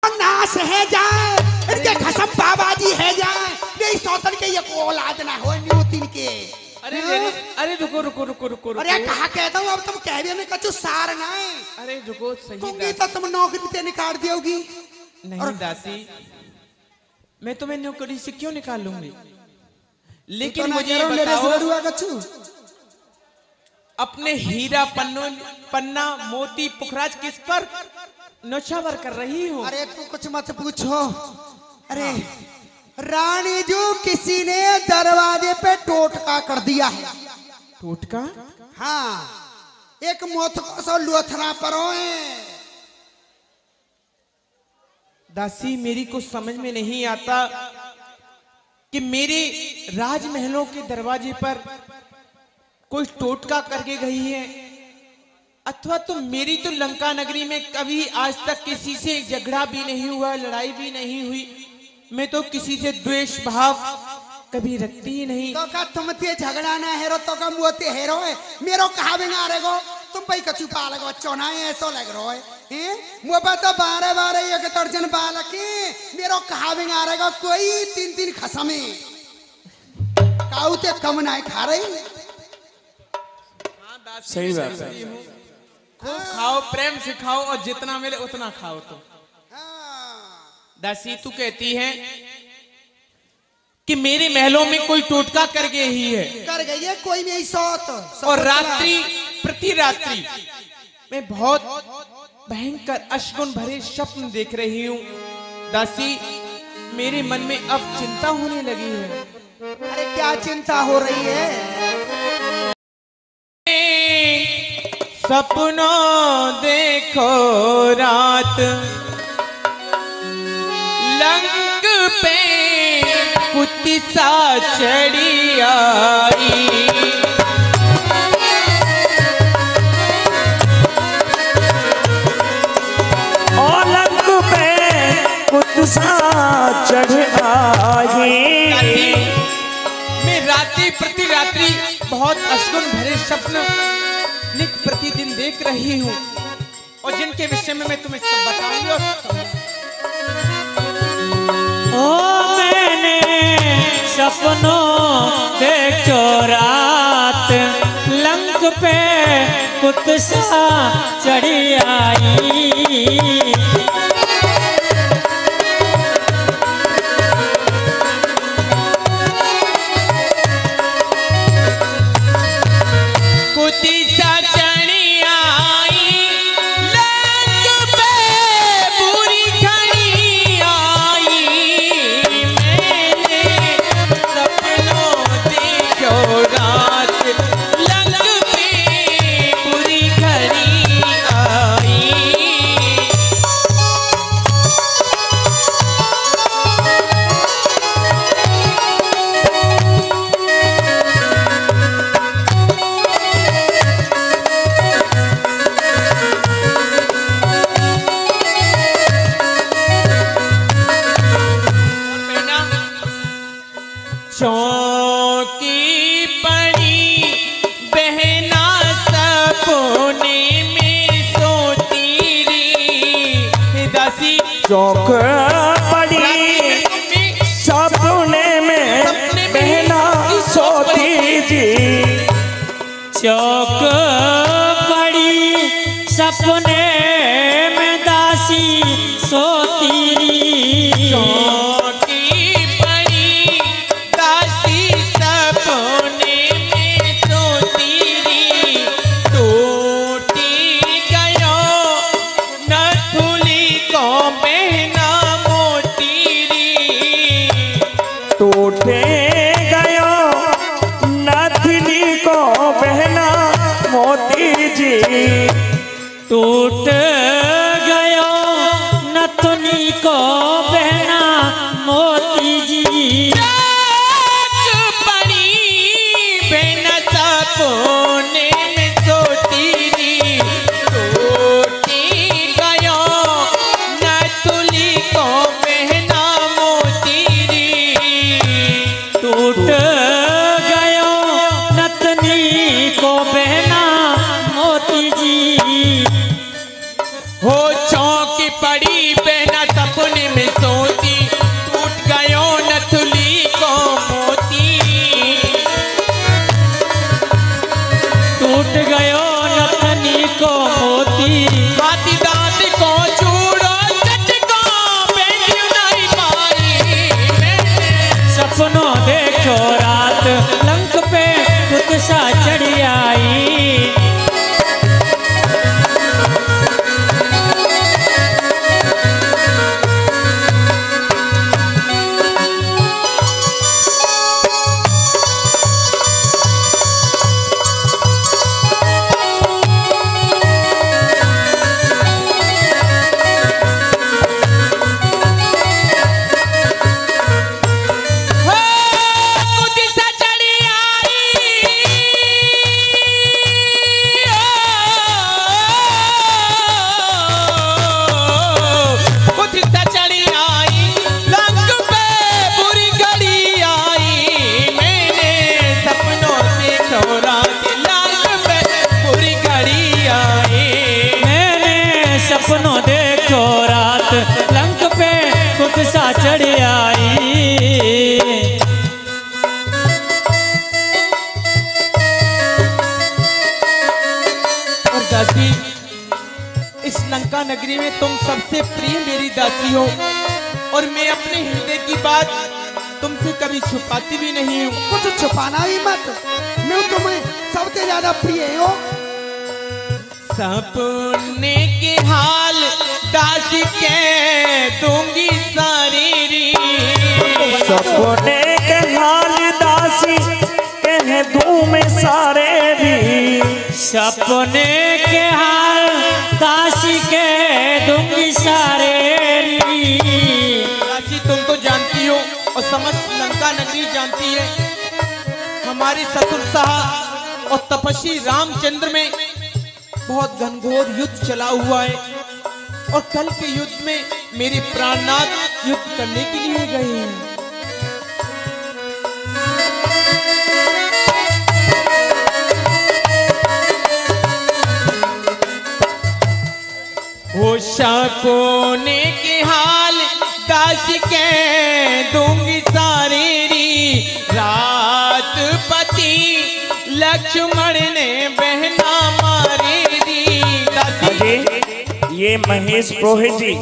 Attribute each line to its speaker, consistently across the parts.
Speaker 1: का नाश है जाए, इनके खसम बाबाजी है जाए, नहीं सौतन के ये औलाद ना हो न्यूतिन के।
Speaker 2: अरे रुको रुको रुको रुको।
Speaker 1: अरे कहा कहता हूँ अब तुम कह भी हमें कछु सार ना है।
Speaker 2: अरे रुको सही
Speaker 1: तुमने तो तुम नौकरी से निकाल दियोगी।
Speaker 2: नहीं दासी, मैं तुम्हें नौकरी से क्यों निकालूंगी, लेकिन
Speaker 1: तो
Speaker 2: मुझे ये
Speaker 1: बताओ
Speaker 2: अपने हीरा पन्ना मोती पुखराज किस पर नौछावर कर रही हूँ।
Speaker 1: अरे तू कुछ मत पूछो। अरे रानी जो किसी ने दरवाजे पे टोटका कर दिया है।
Speaker 2: टोटका?
Speaker 1: हाँ, एक मोथ को सो लोथरा परो है।
Speaker 2: दासी मेरी को समझ में नहीं आता कि मेरे राजमहलों के दरवाजे पर कोई टोटका करके गई है, अथवा तो मेरी तो लंका नगरी में कभी आज तक किसी से झगड़ा भी नहीं हुआ, लड़ाई भी नहीं हुई। मैं तो किसी से द्वेष भाव कभी रखती ही नहीं।
Speaker 1: तो का तुम ते झगड़ा ना हेरो तो का मुँहते हेरो है। मेरो कहा बिना रहेगो तुम भाई कछु पा लगो चौना ऐसो लग रहा है। मुँह पर तो 12 एक दर्जन बालक मेरो कहा बिना रहेगा कोई 3 खसमे काऊ ते कम ना खा रही।
Speaker 2: सही बात है। खूब खाओ, प्रेम से खाओ और जितना मिले उतना खाओ। तो दासी तू कहती है कि मेरे महलों में कोई टोटका कर गई है
Speaker 1: कोई नहीं सौत
Speaker 2: और रात्रि प्रति रात्रि मैं बहुत भयंकर अशगुन भरे स्वप्न देख रही हूँ। दासी मेरे मन में अब चिंता होने लगी है।
Speaker 1: अरे क्या चिंता हो रही है?
Speaker 2: सपनों देखो रात लंक पे कुत्ती सा चढ़ी आई।
Speaker 3: और लंक पे कुत्ती सा चढ़ आई।
Speaker 2: मैं रात्रि प्रति रात्रि बहुत अशगुन भरे स्वप्न नित प्रतिदिन देख रही हूँ और जिनके विषय में मैं तुम्हें सब बताऊंगा।
Speaker 3: ओ मैंने सपनों देखो रात लंक पे कुत्सा चढ़ी आई।
Speaker 2: चौकी पड़ी बहना सपने में सोती री। दासी
Speaker 3: चौक पड़ी सपने में बहना सोती जी। चौक पड़ी सपने में दासी सोती री। टूटे गयो नथनी को बहना मोती जी। टूट गयो नथनी को बहना मोती जी।
Speaker 2: पड़ी बहना सपने में सोती री। टूटी गयो नथनी को बहना मोती री।
Speaker 3: टूट गयो नथनी को बहना मोती जी।
Speaker 2: हो चौकी पड़ी बहना में सोती, टूट गयो नथुली को मोती,
Speaker 3: टूट गयो नथनी को मोती,
Speaker 2: हाथी दांत को चूड़ो चटको बेटियों नहीं पाई। मैंने
Speaker 3: सपनों देखो रात लंक पे कुत्सा चढ़ी आई। सपनों देखो रात लंक पे कुत्सा चढ़ आई।
Speaker 2: और दासी, इस लंका नगरी में तुम सबसे प्रिय मेरी दासी हो और मैं अपने हृदय की बात तुमसे कभी छुपाती भी नहीं हूँ।
Speaker 1: कुछ छुपाना भी मत, मैं तुम्हें सबसे ज्यादा प्रिय हो।
Speaker 2: सपने के हाल दासी के दूंगी सारी री,
Speaker 3: सपने के हाल दासी कह दूं मैं सारे री, सपने के हाल दासी के दूंगी सारे री।
Speaker 2: दासी तुम तो जानती हो और समस्त लंका नगरी जानती है, हमारे ससुर साहब और तपस्वी रामचंद्र में बहुत घनघोर युद्ध चला हुआ है और कल के युद्ध में मेरे प्राणनाथ युद्ध करने के लिए गए हैं। वो सपने के हाल दासी के दूंगी सारी री, रात पति लक्ष्मण ने बहना मारी दी। दासी
Speaker 3: ये महेश पुरोहित जी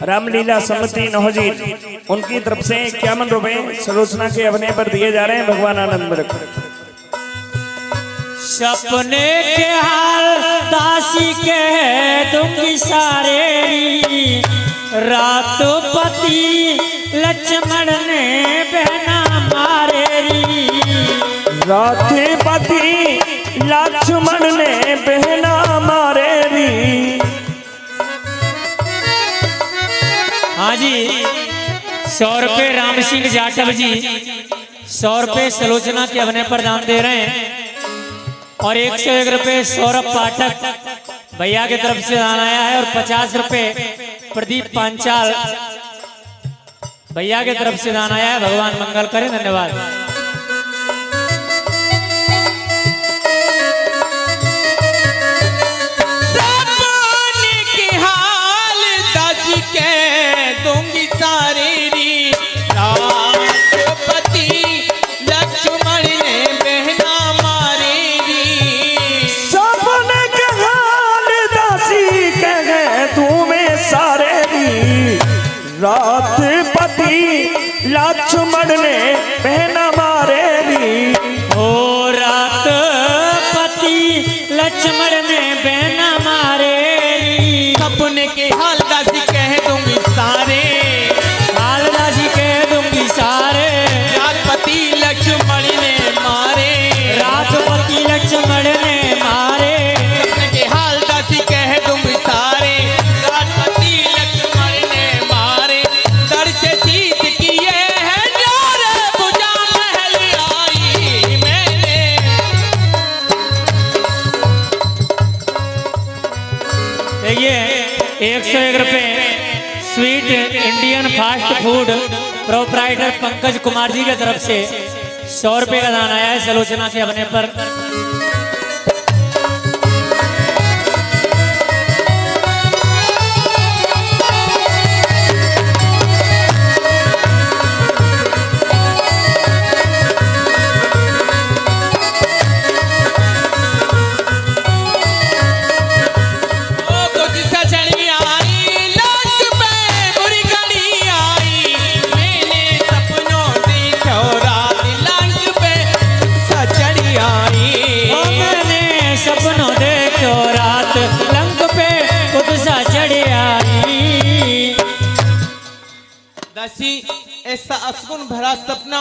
Speaker 3: रामलीला समिति नौजीत उनकी तरफ से 51 रुपए सलोचना के अभिनय पर दिए जा रहे हैं। भगवान आनंद रख। सपने के हाल दासी के दूंगी सारे री, रात पति लक्ष्मण ने बहना मारे री, रात पति लक्ष्मण ने बहना मारे री। हाँ जी, 100 रुपए राम सिंह जाटव जी 100 रुपए सलोचना के अभिनय पर दान दे रहे हैं और 101 रुपए सौरभ पाठक भैया की तरफ से दान आया है और 50 रुपए प्रदीप पांचाल भैया की तरफ से दान आया है। भगवान मंगल करे, धन्यवाद।
Speaker 2: सपने के हाल दासी के दूंगी सारी री, रात पति लक्ष्मण ने बहना मारी री।
Speaker 3: सपने के हाल दासी के तुम्हें सारे री, रात पति लक्ष्मण ने बहना मारे री, ओ रात पति लक्ष्मण ने बहना मारे री।
Speaker 2: सपने के हाल दासी कह दूंगी सारे,
Speaker 3: हाल दासी कह दूंगी सारे,
Speaker 2: रात पति लक्ष्मण ने मारे,
Speaker 3: रात पति लक्ष्मण ने मारे।
Speaker 2: सपने के हाल दासी कह दूंगी सारे, रात पति लक्ष्मण ने मारे। दर से शीश किए हैं जोर बुझा महल आई मैंने।
Speaker 3: देखिए 101 रुपए sweet Indian fast food proprietor Pankaj Kumar ji की तरफ से 100 रुपए का दान आया है सलोचना के अभिनय पर।
Speaker 2: दासी ऐसा असगुन भरा सपना